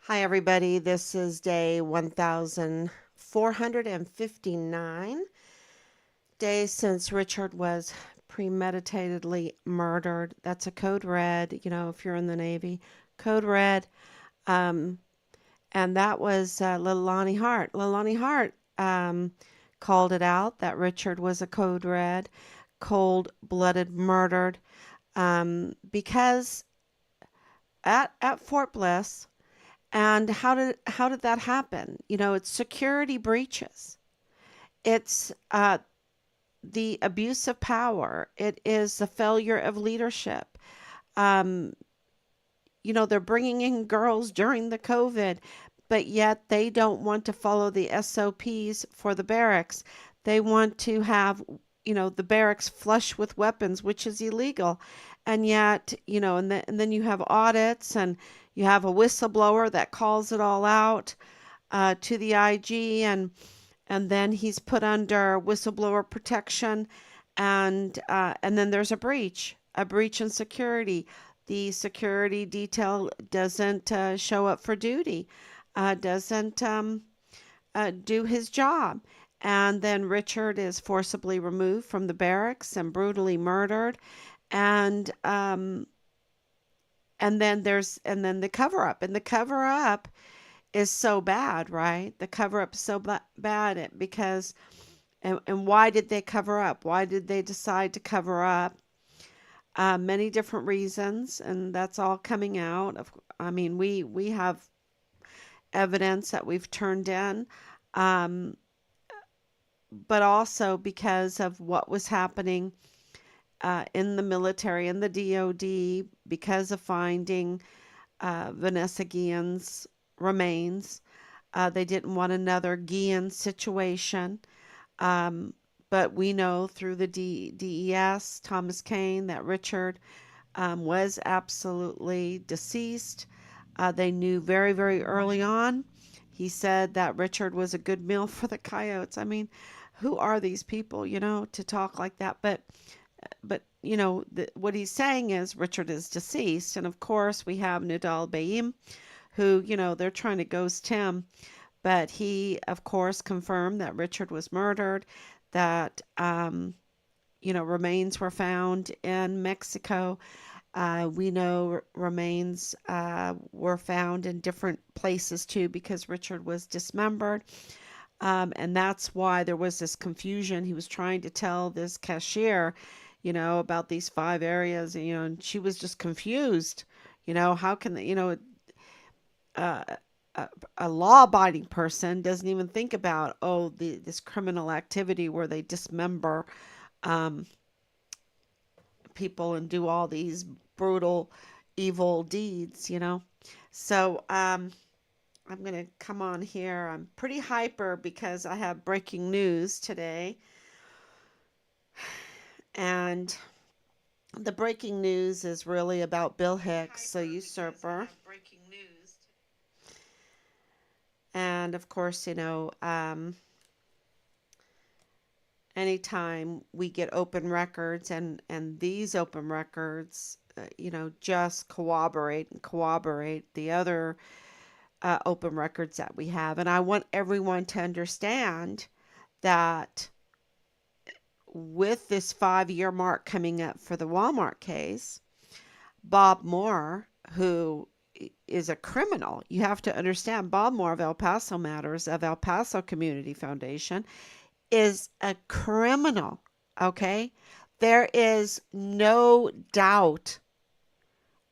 Hi, everybody. This is day 1459, days since Richard was premeditatedly murdered. That's a code red, if you're in the Navy. Code red. Um, and that was Little Lonnie Hart. Little Lonnie Hart called it out that Richard was a code red, cold-blooded murdered, because at Fort Bliss. And how did that happen? It's security breaches. It's the abuse of power. It is the failure of leadership. Um, they're bringing in girls during the COVID, but yet they don't want to follow the SOPs for the barracks. They want to have, the barracks flush with weapons, which is illegal. And yet, and then you have audits and you have a whistleblower that calls it all out to the IG, and then he's put under whistleblower protection, and then there's a breach in security. The security detail doesn't show up for duty, doesn't do his job. And then Richard is forcibly removed from the barracks and brutally murdered. And and then the cover up, and the cover up is so bad, right? The cover up is so bad because and why did they cover up? Why did they decide to cover up? Many different reasons, and that's all coming out. I mean, we have evidence that we've turned in, um, but also because of what was happening in the military, in the DOD, because of finding Vanessa Guillen's remains. They didn't want another Guillen situation. Um, but we know through the DES, Thomas Kane, that Richard was absolutely deceased. They knew very, very early on. He said that Richard was a good meal for the coyotes. I mean, who are these people, to talk like that? But what he's saying is Richard is deceased. And of course, we have Nidal Baim, who, they're trying to ghost him. But he, of course, confirmed that Richard was murdered, that, remains were found in Mexico. We know remains were found in different places too because Richard was dismembered. And that's why there was this confusion. He was trying to tell this cashier, about these 5 areas, and she was just confused. How can they, uh, a law-abiding person doesn't even think about, oh, this criminal activity where they dismember um, people and do all these brutal, evil deeds. So I'm going to come on here. I'm pretty hyper because I have breaking news today. And the breaking news is really about Bill Hicks, the usurper. And of course, anytime we get open records, and these open records, just corroborate the other open records that we have. And I want everyone to understand that with this 5-year mark coming up for the Walmart case, Bob Moore, who is a criminal, you have to understand, Bob Moore of El Paso Matters, of El Paso Community Foundation, is a criminal, okay? There is no doubt.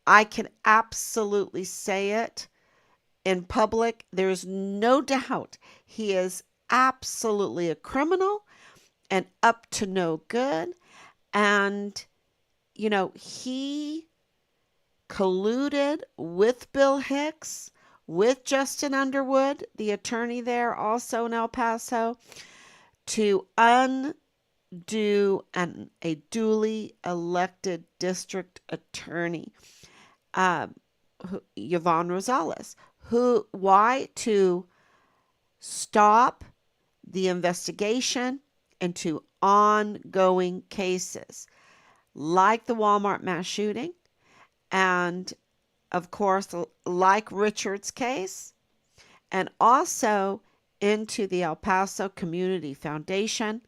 I can absolutely say it in public. There's no doubt he is absolutely a criminal and up to no good. And, he colluded with Bill Hicks, with Justin Underwood, the attorney there also in El Paso, to undo a duly elected district attorney, um, Yvonne Rosales, why? To stop the investigation into ongoing cases like the Walmart mass shooting and of course, like Richard's case, and also into the El Paso Community Foundation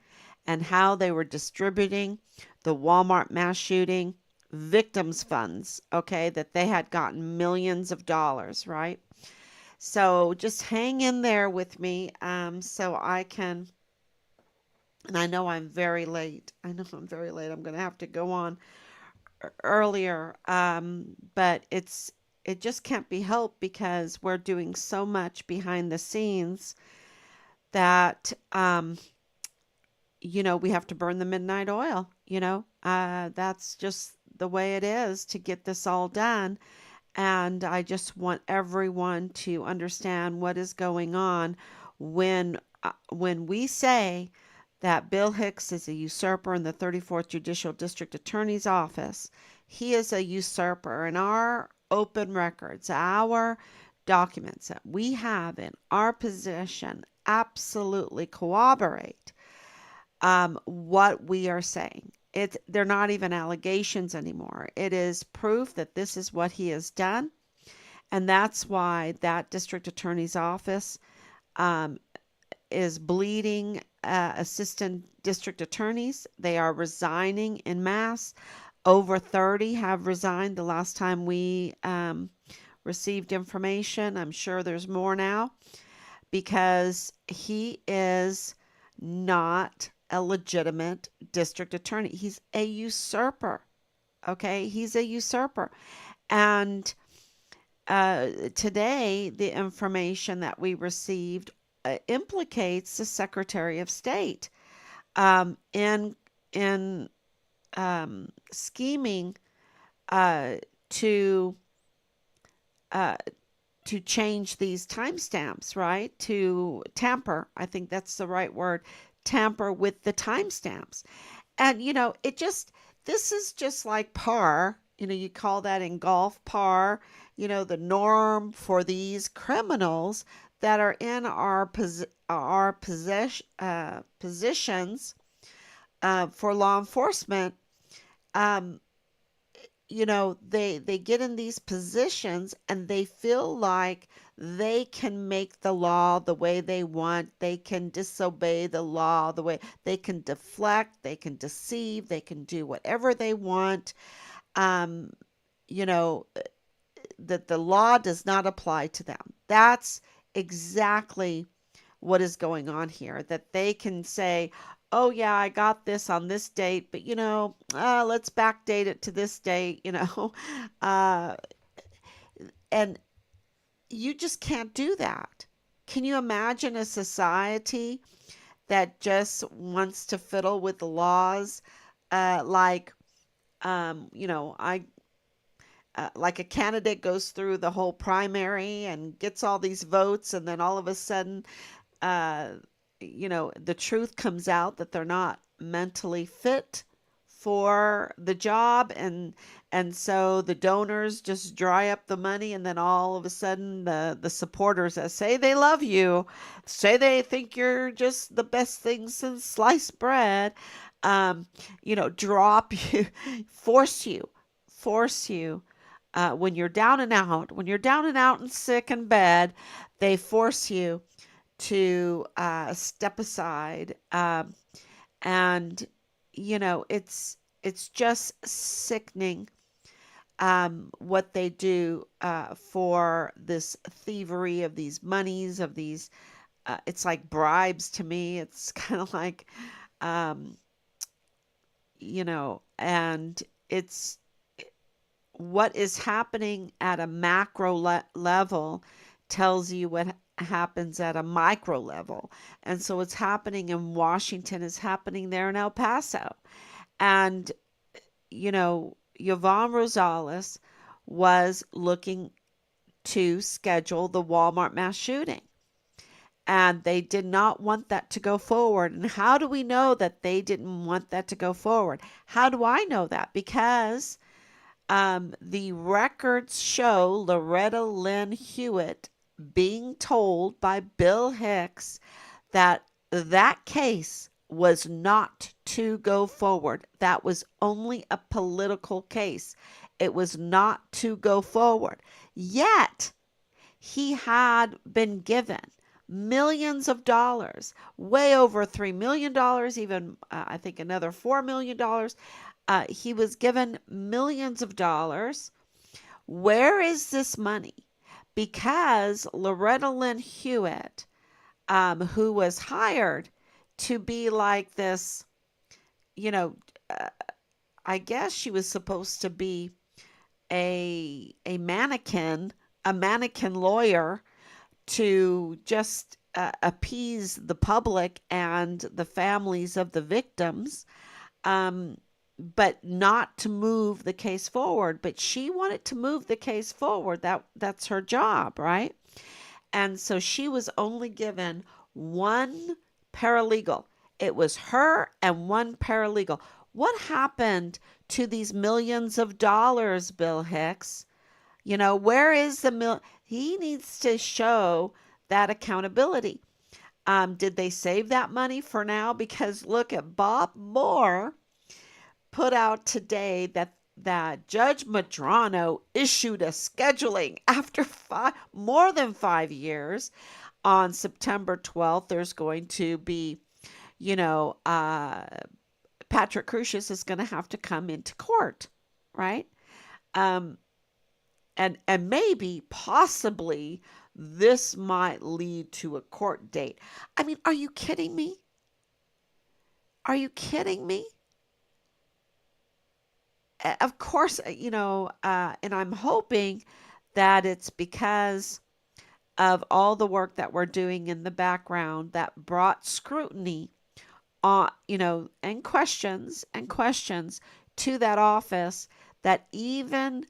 and how they were distributing the Walmart mass shooting victims funds, okay, that they had gotten millions of dollars, right? So just hang in there with me, so I can, and I know I'm very late. I know I'm very late. I'm going to have to go on earlier, but it just can't be helped because we're doing so much behind the scenes that we have to burn the midnight oil. That's just the way it is to get this all done. And I just want everyone to understand what is going on when we say that Bill Hicks is a usurper in the 34th Judicial District Attorney's Office. He is a usurper, and our open records, our documents that we have in our possession absolutely corroborate what we are saying. They're not even allegations anymore. It is proof that this is what he has done, and that's why that district attorney's office um, is bleeding assistant district attorneys. They are resigning in mass. Over 30 have resigned the last time we received information. I'm sure there's more now because he is not a legitimate district attorney. He's a usurper. Okay, he's a usurper. And today, the information that we received implicates the Secretary of State in scheming uh, to uh, to change these timestamps, right? To tamper, I think that's the right word, tamper with the timestamps. And, this is just like par. You call that in golf par, the norm for these criminals that are in our positions for law enforcement. Um, they get in these positions and they feel like they can make the law the way they want. They can disobey the law the way they can deflect, they can deceive, they can do whatever they want. Um, you know, that the law does not apply to them. That's exactly what is going on here. That they can say, oh, yeah, I got this on this date, but let's backdate it to this date, uh, and you just can't do that. Can you imagine a society that just wants to fiddle with the laws? Like, I like a candidate goes through the whole primary and gets all these votes, and then all of a sudden, uh, the truth comes out that they're not mentally fit for the job, and so the donors just dry up the money, and then all of a sudden the supporters that say they love you, say they think you're just the best thing since sliced bread, um, drop you, force you, force you. When you're down and out, when you're down and out and sick in bed, they force you to step aside, and it's just sickening what they do for this thievery of these monies of these. It's like bribes to me. It's kind of like, um, and it's what is happening at a macro level tells you what happens at a micro level. And so what's happening in Washington is happening there in El Paso. And, Yvonne Rosales was looking to schedule the Walmart mass shooting. And they did not want that to go forward. And how do we know that they didn't want that to go forward? How do I know that? Because the records show Loretta Lynn Hewitt being told by Bill Hicks that that case was not to go forward. That was only a political case. It was not to go forward. Yet, he had been given millions of dollars, way over $3 million, even I think another $4 million. He was given millions of dollars. Where is this money? Because Loretta Lynn Hewitt, who was hired to be like this, you know, uh, I guess she was supposed to be a mannequin, a mannequin lawyer to just appease the public and the families of the victims, um, but not to move the case forward. But she wanted to move the case forward. That's her job, right? And so she was only given one paralegal. It was her and one paralegal. What happened to these millions of dollars, Bill Hicks? Where is the He needs to show that accountability. Did they save that money for now? Because look at Bob Moore put out today that Judge Madrano issued a scheduling after more than 5 years. On September 12th, there's going to be, you know, uh, Patrick Crucius is going to have to come into court, right? Um, and maybe possibly this might lead to a court date. I mean, are you kidding me? Are you kidding me? Of course, and I'm hoping that it's because of all the work that we're doing in the background that brought scrutiny on, and questions to that office, that even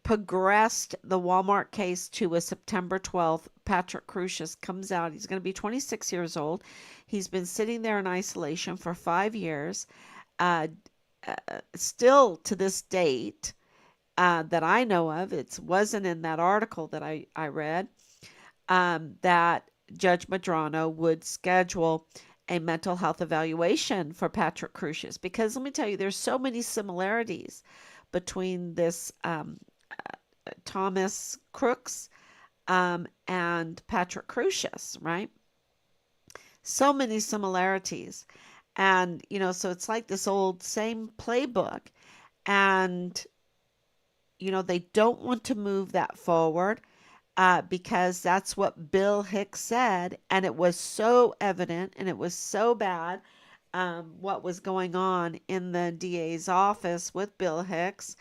progressed the Walmart case to a September 12th. Patrick Crucius comes out. He's going to be 26 years old. He's been sitting there in isolation for 5 years. Uh, Still to this date, that I know of, it wasn't in that article that I read, that Judge Madrano would schedule a mental health evaluation for Patrick Crucius. Because let me tell you, there's so many similarities between this Thomas Crooks and Patrick Crucius, right? So many similarities. And, so it's like this old same playbook. And, they don't want to move that forward, because that's what Bill Hicks said. And it was so evident and it was so bad, what was going on in the DA's office with Bill Hicks,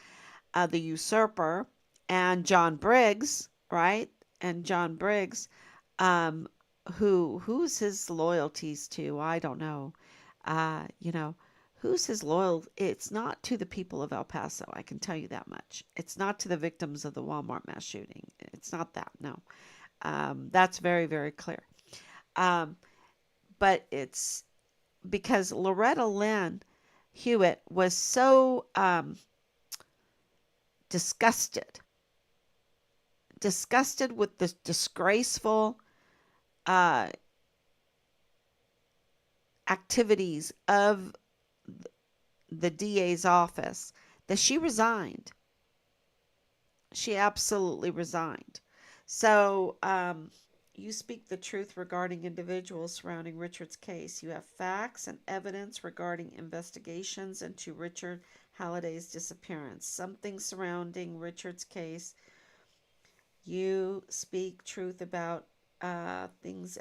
the usurper, and John Briggs, right? And John Briggs, um, who's his loyalties to? I don't know. Uh, you know, who's his loyal? It's not to the people of El Paso. I can tell you that much. It's not to the victims of the Walmart mass shooting. It's not that. No, that's very, very clear. Um, but it's because Loretta Lynn Hewitt was so disgusted, disgusted with the disgraceful uh, activities of the DA's office, that she resigned. She absolutely resigned. So, you speak the truth regarding individuals surrounding Richard's case. You have facts and evidence regarding investigations into Richard Halliday's disappearance. Something surrounding Richard's case. You speak truth about things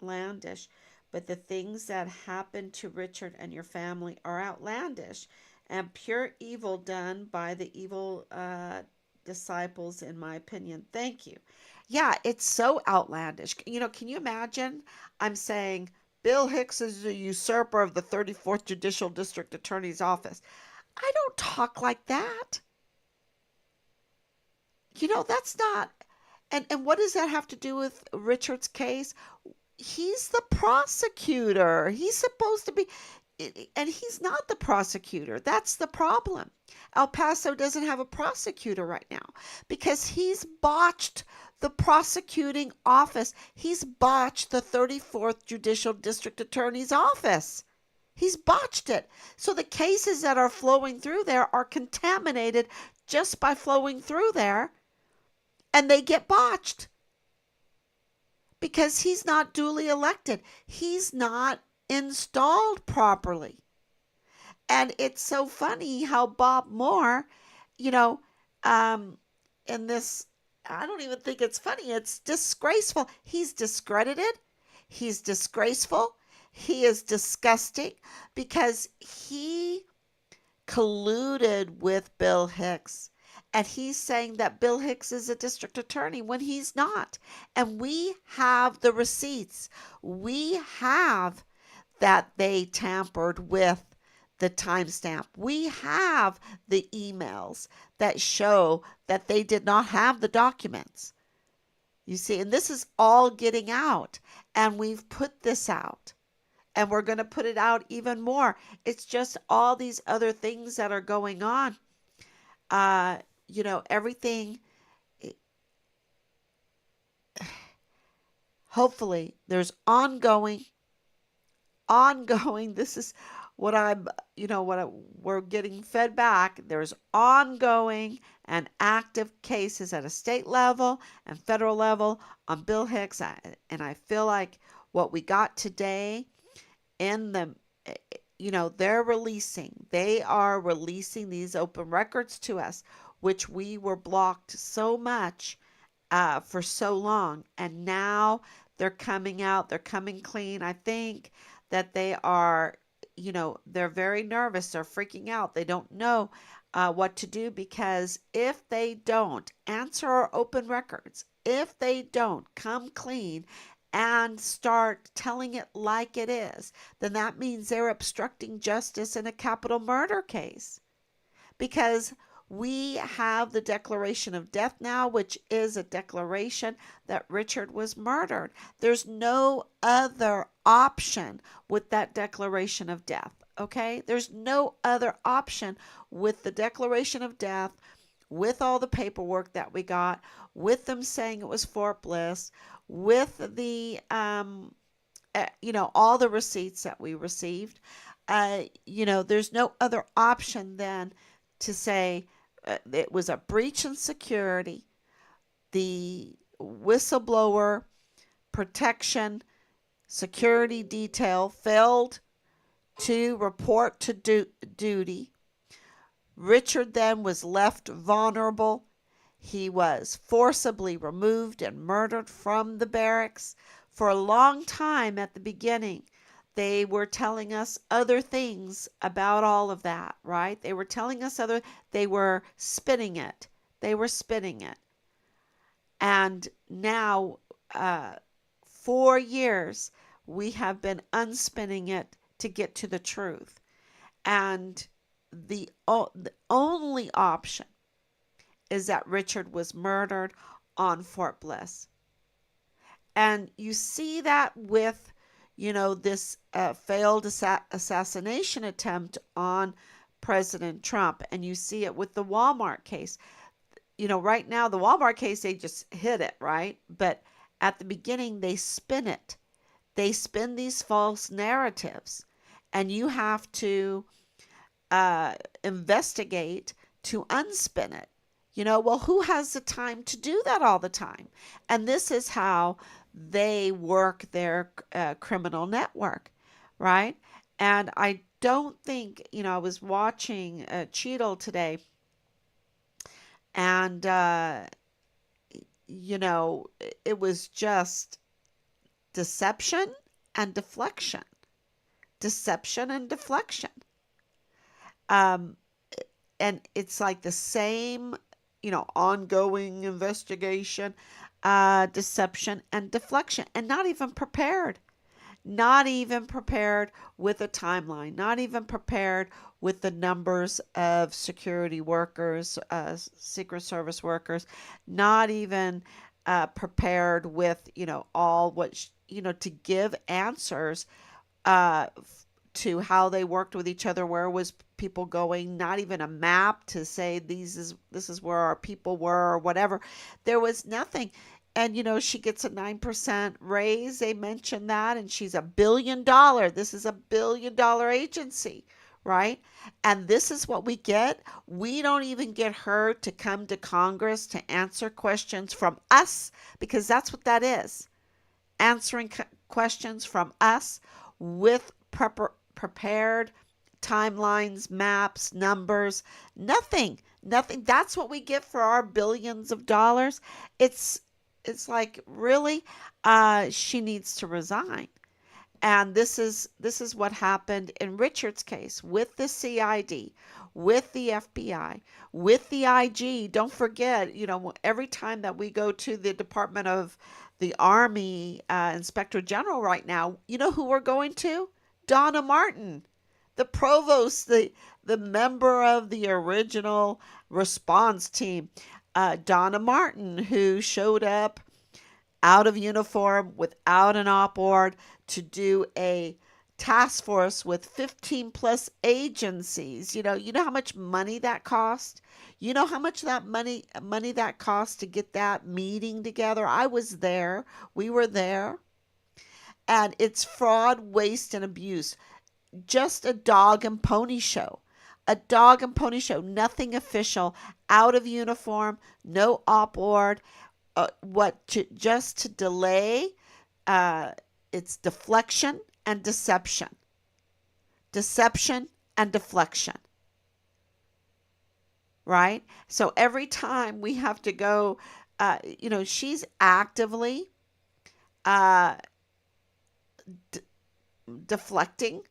outlandish, but the things that happened to Richard and your family are outlandish and pure evil done by the evil disciples, in my opinion. Thank you. Yeah, it's so outlandish. Can you imagine? I'm saying Bill Hicks is a usurper of the 34th Judicial District Attorney's Office. I don't talk like that. That's not. And what does that have to do with Richard's case? He's the prosecutor. He's supposed to be, and he's not the prosecutor. That's the problem. El Paso doesn't have a prosecutor right now because he's botched the prosecuting office. He's botched the 34th Judicial District Attorney's office. He's botched it. So the cases that are flowing through there are contaminated just by flowing through there, and they get botched because he's not duly elected. He's not installed properly. And it's so funny how Bob Moore, you know, in this, I don't even think it's funny. It's disgraceful. He's discredited. He's disgraceful. He is disgusting because he colluded with Bill Hicks. And he's saying that Bill Hicks is a district attorney when he's not. And we have the receipts. We have that they tampered with the timestamp. We have the emails that show that they did not have the documents. You see, and this is all getting out. And we've put this out. And we're going to put it out even more. It's just all these other things that are going on. Everything. Hopefully, there's ongoing. This is what we're getting fed back. There's ongoing and active cases at a state level and federal level on Bill Hicks. And I feel like what we got today in the they are releasing these open records to us, which we were blocked so much for so long, and now they're coming out, they're coming clean. I think that they are, they're very nervous, they're freaking out, they don't know what to do, because if they don't answer our open records, if they don't come clean and start telling it like it is, then that means they're obstructing justice in a capital murder case. Because we have the declaration of death now, which is a declaration that Richard was murdered. There's no other option with that declaration of death, okay? There's no other option with the declaration of death, with all the paperwork that we got, with them saying it was Fort Bliss, with the all the receipts that we received. There's no other option than to say it was a breach in security. The whistleblower protection security detail failed to report to duty. Richard then was left vulnerable. He was forcibly removed and murdered from the barracks. For a long time at the beginning, they were telling us other things about all of that, right? They were telling us they were spinning it. And now, 4 years, we have been unspinning it to get to the truth. And the only option is that Richard was murdered on Fort Bliss. And you see that with, this failed assassination attempt on President Trump. And you see it with the Walmart case. Right now, the Walmart case, they just hit it, right? But at the beginning, they spin it. They spin these false narratives. And you have to investigate to unspin it. Who has the time to do that all the time? And this is how they work their criminal network, right? And I don't think, I was watching Cheadle today, and, it was just deception and deflection. Deception and deflection. And it's like the same, ongoing investigation, deception and deflection, and not even prepared with a timeline, not even prepared with the numbers of security workers, Secret Service workers, not even prepared with, all what, to give answers to how they worked with each other, where was people going, not even a map to say this is where our people were or whatever. There was nothing. and she gets a 9% raise. They mentioned that, and she's $1 billion. This is $1 billion agency, right? And this is what we get. We don't even get her to come to Congress to answer questions from us, because that's what that is, answering questions from us with prepared timelines, maps, numbers. Nothing. That's what we get for our billions of dollars. It's like, really, she needs to resign. And this is what happened in Richard's case with the CID, with the FBI, with the IG. Don't forget, every time that we go to the Department of the Army Inspector General right now, you know who we're going to? Donna Martin, the provost, the member of the original response team. Donna Martin, who showed up out of uniform without an op ord to do a task force with 15 plus agencies. You know how much money that cost? You know how much that money that cost to get that meeting together? I was there. We were there. And it's fraud, waste, and abuse. Just a dog and pony show. A dog and pony show. Nothing official. Out of uniform. No op ord. Just to delay. It's deflection and deception. Deception and deflection. Right? So every time we have to go, she's actively uh, d- deflecting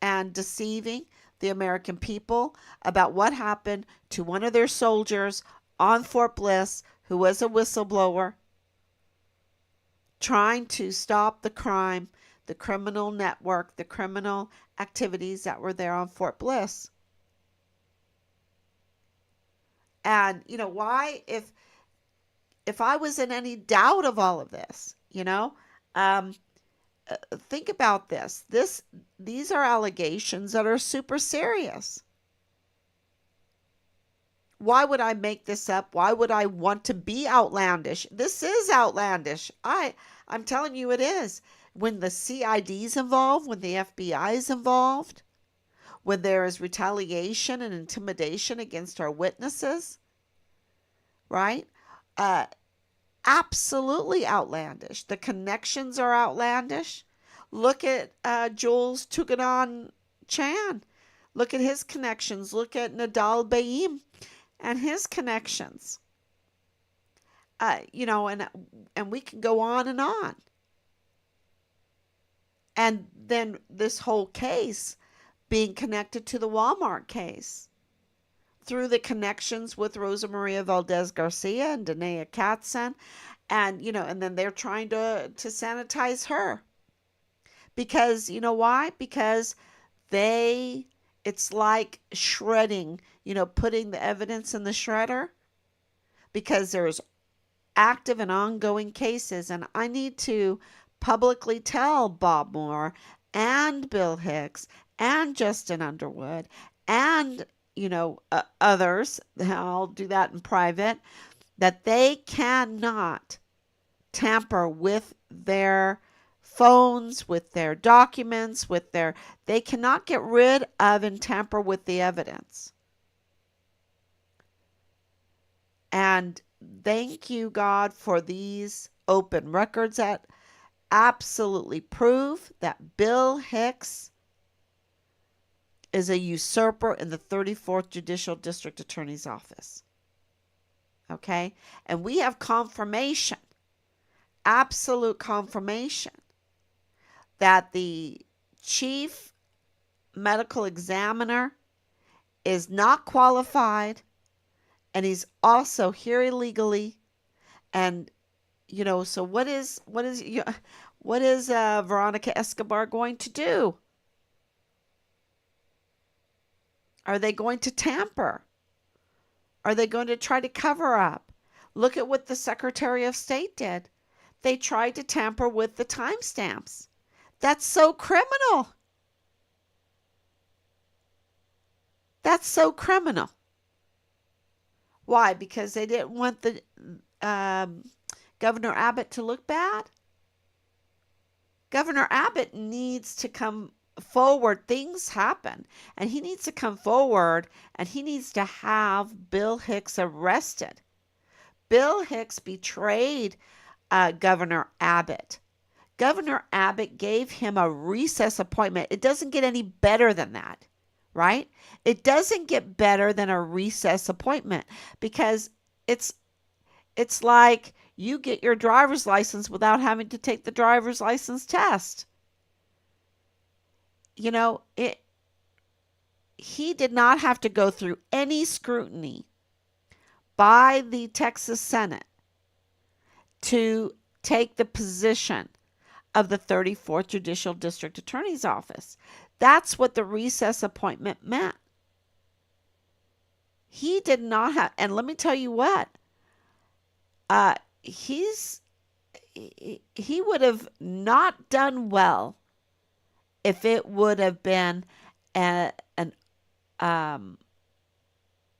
and deceiving the American people about what happened to one of their soldiers on Fort Bliss, who was a whistleblower, trying to stop the crime, the criminal network, the criminal activities that were there on Fort Bliss. And why? If I was in any doubt of all of this, um, think about this. These are allegations that are super serious. Why would I make this up? Why would I want to be outlandish? This is outlandish. I'm telling you it is. When the CID's involved, when the FBI is involved, when there is retaliation and intimidation against our witnesses, right? Uh, Absolutely outlandish. The connections are outlandish. Look at Jules Tuganon Chan. Look at his connections. Look at Nadal Baim and his connections. And we can go on and on. And then this whole case being connected to the Walmart case through the connections with Rosa Maria Valdez Garcia and Danae Katzen. And then they're trying to sanitize her. Because why? Because it's like shredding, putting the evidence in the shredder, because there's active and ongoing cases. And I need to publicly tell Bob Moore and Bill Hicks and Justin Underwood and others, I'll do that in private, that they cannot tamper with their phones, with their documents, they cannot get rid of and tamper with the evidence. And thank you, God, for these open records that absolutely prove that Bill Hicks is a usurper in the 34th Judicial District Attorney's Office. Okay? And we have confirmation, absolute confirmation, that the chief medical examiner is not qualified, and he's also here illegally. And so what is Veronica Escobar going to do? Are they going to tamper? Are they going to try to cover up? Look at what the Secretary of State did. They tried to tamper with the timestamps. That's so criminal. That's so criminal. Why? Because they didn't want the Governor Abbott to look bad? Governor Abbott needs to come forward. Things happen, and he needs to come forward, and he needs to have Bill Hicks arrested. Bill Hicks betrayed Governor Abbott. Governor Abbott gave him a recess appointment. It doesn't get any better than that, right? It doesn't get better than a recess appointment, because it's it's like you get your driver's license without having to take the driver's license test. You know, he did not have to go through any scrutiny by the Texas Senate to take the position of the 34th Judicial District Attorney's Office. That's what the recess appointment meant. He did not have, and let me tell you what, uh, he's he would have not done well if it would have been a, an um,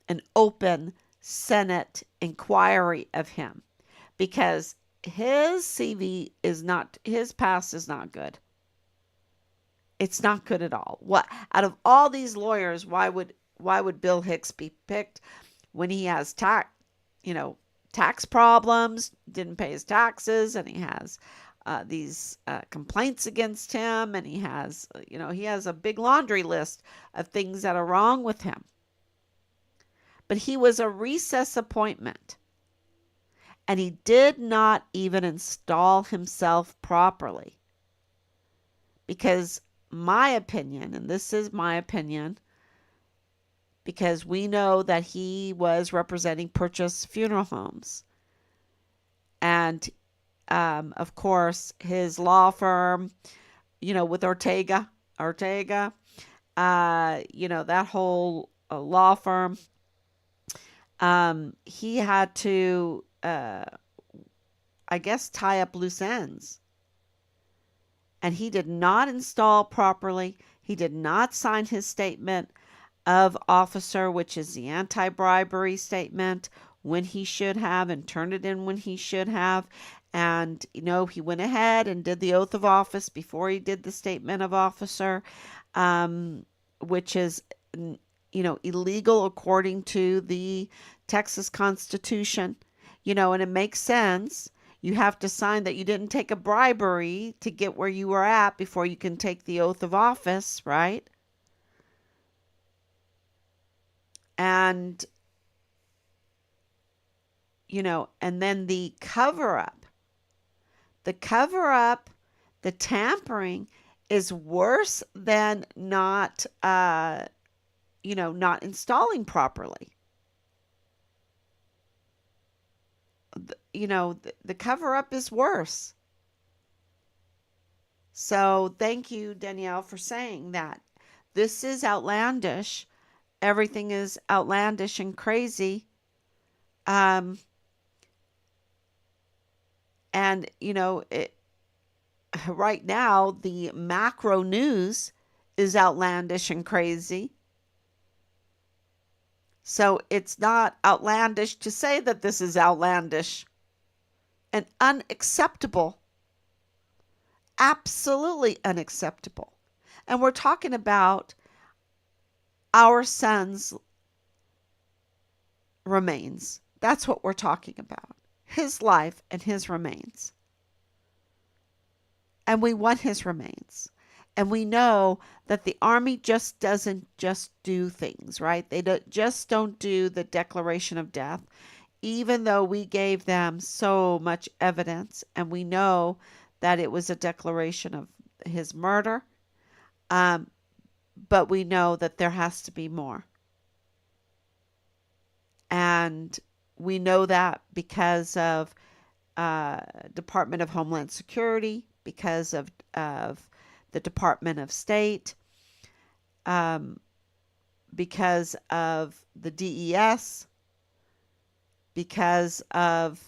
an open Senate inquiry of him, because his CV is not, his past is not good. It's not good at all. What, out of all these lawyers, why would Bill Hicks be picked when he has tax problems, didn't pay his taxes, and he has these complaints against him, and he has a big laundry list of things that are wrong with him. But he was a recess appointment, and he did not even install himself properly. Because my opinion, and this is my opinion, because we know that he was representing Purchase Funeral Homes. And, of course, his law firm, with Ortega, that whole law firm, he had to, I guess, tie up loose ends. And he did not install properly. He did not sign his statement of officer, which is the anti-bribery statement, when he should have, and turned it in when he should have. And, he went ahead and did the oath of office before he did the statement of officer, which is, illegal according to the Texas Constitution, and it makes sense. You have to sign that you didn't take a bribery to get where you were at before you can take the oath of office, right? And, and then the cover-up, the tampering is worse than not, not installing properly. The cover-up is worse. So thank you, Danielle, for saying that. This is outlandish. Everything is outlandish and crazy. And, right now, the macro news is outlandish and crazy. So it's not outlandish to say that this is outlandish and unacceptable. Absolutely unacceptable. And we're talking about our son's remains. That's what we're talking about. His life and his remains. And we want his remains. And we know that the Army just doesn't just do things, right? They don't do the declaration of death, even though we gave them so much evidence, and we know that it was a declaration of his murder. But we know that there has to be more. And we know that because of Department of Homeland Security, because of the Department of State, because of the DES, because of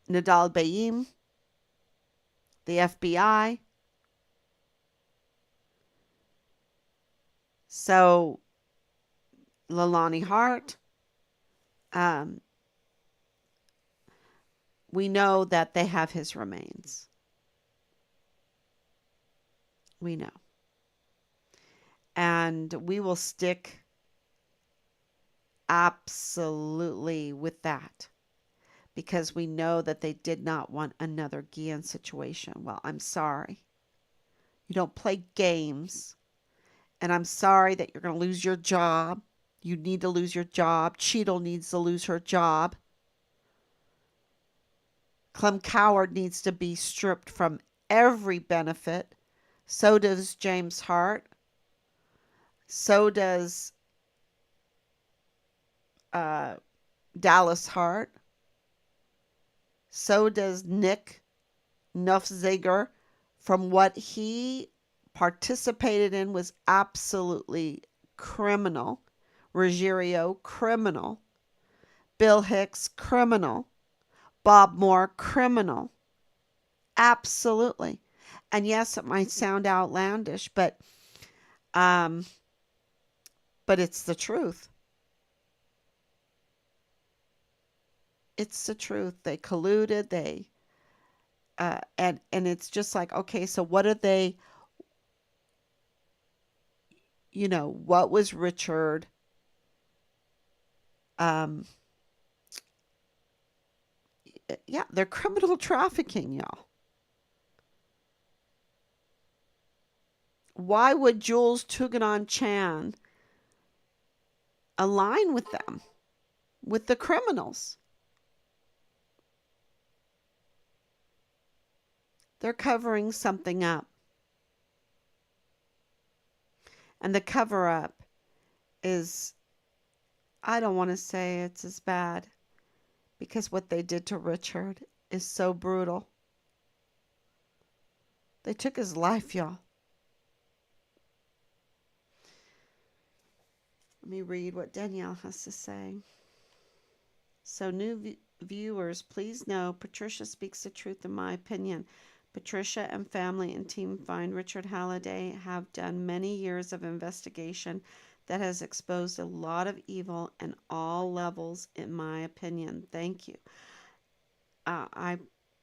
Nadal Bayim, the FBI. So Leilani Hart, um, we know that they have his remains. We know. And we will stick absolutely with that because we know that they did not want another Guillen situation. Well, I'm sorry. You don't play games. And I'm sorry that you're going to lose your job. You need to lose your job. Cheadle needs to lose her job. Clem Coward needs to be stripped from every benefit. So does James Hart. So does uh, Dallas Hart. So does Nick Nuffziger. From what he participated in was absolutely criminal. Ruggiero, criminal. Bill Hicks, criminal. Bob Moore, criminal. Absolutely. And yes, it might sound outlandish, um, but it's the truth. It's the truth. They colluded. And it's just like, okay, so what are they? What was Richard? Um, yeah, they're criminal trafficking, y'all. Why would Jules Tuganon Chan align with them, with the criminals? They're covering something up. And the cover up is, I don't want to say it's as bad because what they did to Richard is so brutal. They took his life, y'all. Let me read what Danielle has to say. So, new viewers, please know Patricia speaks the truth in my opinion. Patricia and family and team find Richard Halliday have done many years of investigation that has exposed a lot of evil in all levels, in my opinion. Thank you. I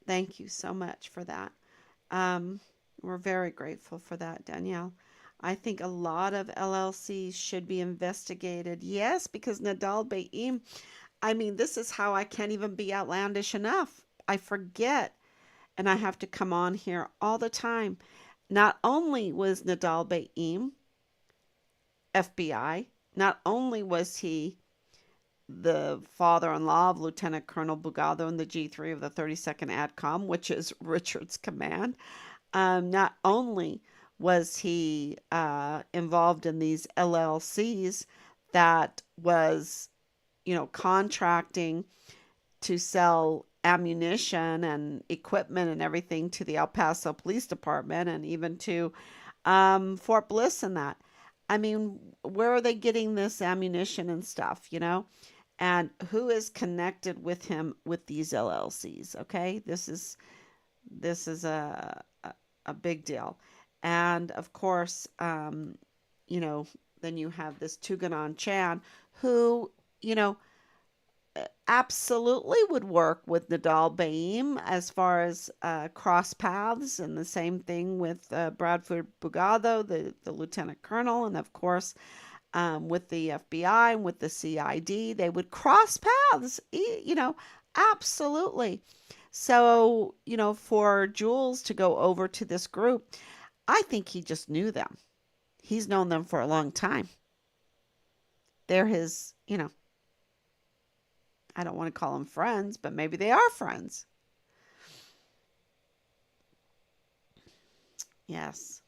thank you so much for that. Um, we're very grateful for that, Danielle. I think a lot of LLCs should be investigated. Yes, because Nadal Baim, I mean, this is how I can't even be outlandish enough. I forget, and I have to come on here all the time. Not only was Nadal Baim FBI, not only was he the father-in-law of Lieutenant Colonel Bugado in the G3 of the 32nd ADCOM, which is Richard's command. Not only was he involved in these LLCs that was, contracting to sell ammunition and equipment and everything to the El Paso Police Department and even to Fort Bliss and that. I mean, where are they getting this ammunition and stuff, And who is connected with him with these LLCs? Okay, this is a big deal, and of course, then you have this Tuganon Chan, who absolutely would work with Nadal Baim as far as cross paths, and the same thing with Bradford Bugado, the lieutenant colonel, and of course with the FBI and with the CID, they would cross paths, absolutely. So, for Jules to go over to this group, I think he just knew them. He's known them for a long time. They're his, I don't want to call them friends, but maybe they are friends. Yes.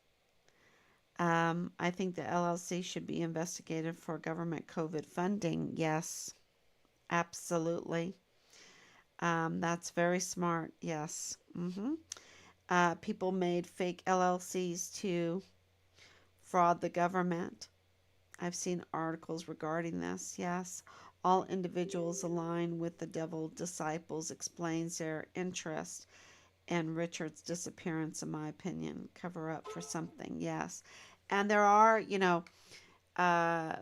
I think the LLC should be investigated for government COVID funding. Yes, absolutely. That's very smart. Yes. People made fake LLCs to fraud the government. I've seen articles regarding this. Yes. All individuals aligned with the devil disciples explains their interest in Richard's disappearance, in my opinion. Cover up for something. Yes. And there are, uh,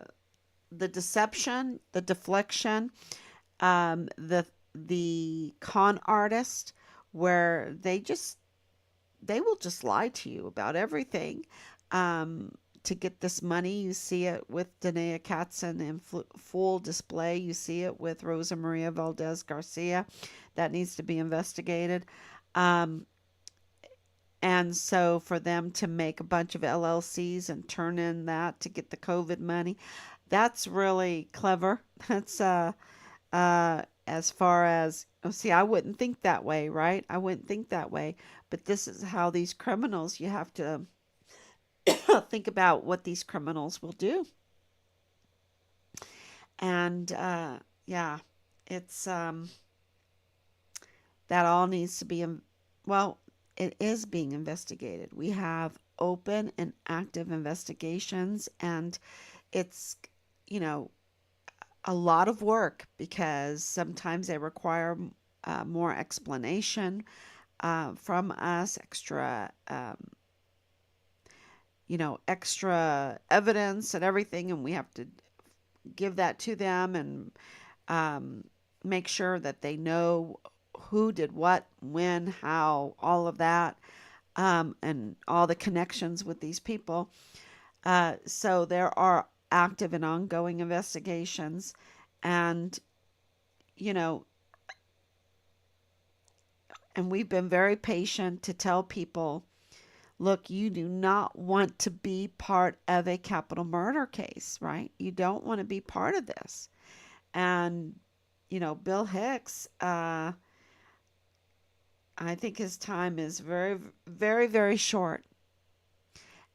the deception, the deflection, the con artist, where they will just lie to you about everything um, to get this money. You see it with Danae Katzen in full display. You see it with Rosa Maria Valdez Garcia. That needs to be investigated. Um, and so for them to make a bunch of LLCs and turn in that to get the COVID money, that's really clever. That's as far as, oh, see, I wouldn't think that way, right? I wouldn't think that way. But this is how these criminals, you have to think about what these criminals will do. And yeah, it's that all needs to be, well, it is being investigated. We have open and active investigations, and it's, you know, a lot of work because sometimes they require more explanation from us, extra evidence and everything, and we have to give that to them and um, make sure that they know who did what, when, how, all of that, and all the connections with these people. So there are active and ongoing investigations, and you know, and we've been very patient to tell people, look, you do not want to be part of a capital murder case, right? You don't want to be part of this. And, Bill Hicks, I think his time is very, very, very short.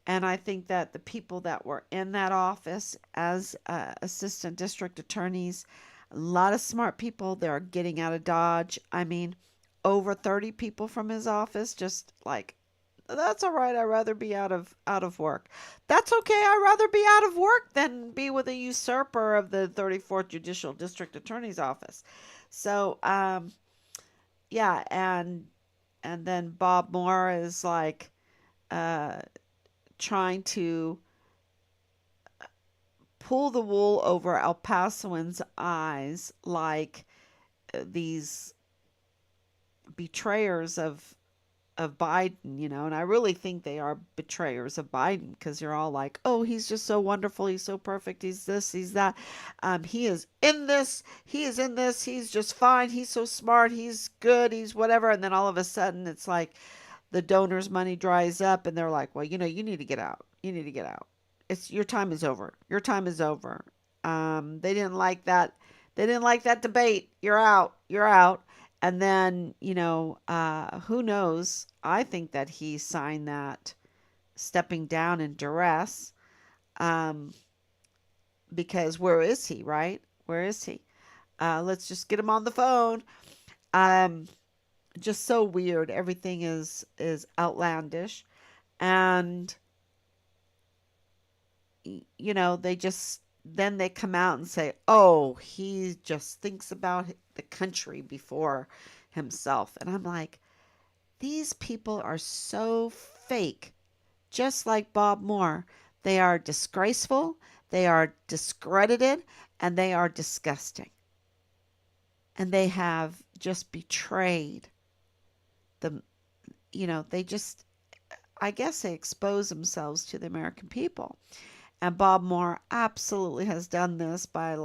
And I think that the people that were in that office as assistant district attorneys, a lot of smart people, they're getting out of Dodge. I mean, over 30 people from his office just like, that's all right. I'd rather be out of work. That's okay. I'd rather be out of work than be with a usurper of the 34th Judicial District Attorney's Office. So, yeah, and then Bob Moore is like uh, trying to pull the wool over El Pasoans' eyes, like these betrayers of Biden, and I really think they are betrayers of Biden because you're all like, oh, he's just so wonderful, he's so perfect, he's this, he's that, he is in this, he is in this, he's just fine, he's so smart, he's good, he's whatever, and then all of a sudden it's like the donors' money dries up, and they're like, well, you need to get out, you need to get out. It's your time is over. Your time is over. They didn't like that. They didn't like that debate. You're out. You're out. And then, who knows? I think that he signed that stepping down in duress. Um, because where is he, right? Where is he? Let's just get him on the phone. Um, just so weird. Everything is outlandish, and they just then they come out and say, "Oh, he just thinks about the country before himself." And I'm like, these people are so fake, just like Bob Moore. They are disgraceful, they are discredited, and they are disgusting. And they have just betrayed the, they just, I guess they expose themselves to the American people. And Bob Moore absolutely has done this by,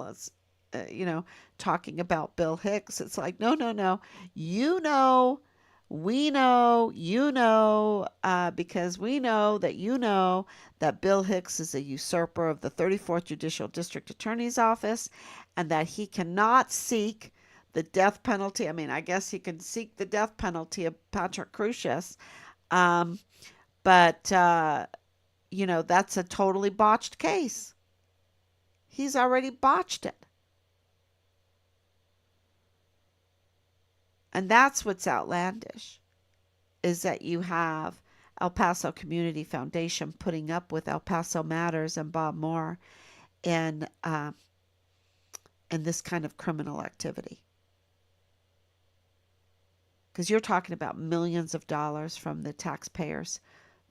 talking about Bill Hicks. It's like, no, no, no. You know, we know, because we know that Bill Hicks is a usurper of the 34th Judicial District Attorney's Office and that he cannot seek the death penalty. I mean, I guess he can seek the death penalty of Patrick Crusius, um, but that's a totally botched case. He's already botched it. And that's what's outlandish, is that you have El Paso Community Foundation putting up with El Paso Matters and Bob Moore in, in this kind of criminal activity. Because you're talking about millions of dollars from the taxpayers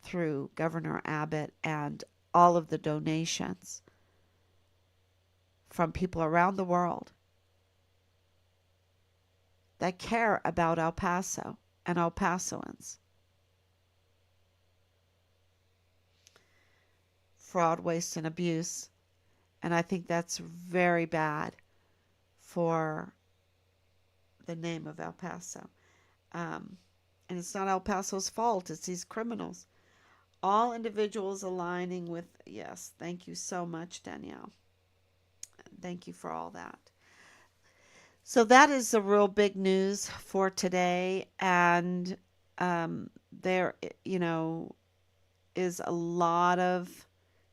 through Governor Abbott and all of the donations. from people around the world that care about El Paso and El Pasoans. Fraud, waste, and abuse. And I think that's very bad for the name of El Paso. Um, and it's not El Paso's fault, it's these criminals. All individuals aligning with, yes, thank you so much, Danielle. Thank you for all that. So that is the real big news for today. And there, is a lot of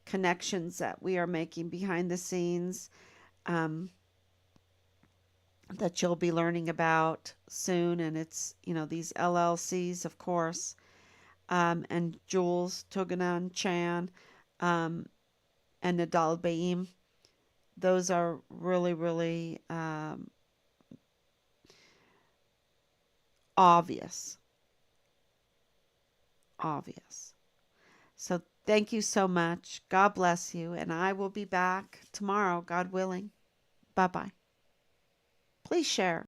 connections that we are making behind the scenes um, that you'll be learning about soon. And it's, these LLCs, of course, and Jules Toganan Chan um, and Nadal Baim. Those are really, really obvious. Obvious. So thank you so much. God bless you. And I will be back tomorrow, God willing. Bye bye. Please share.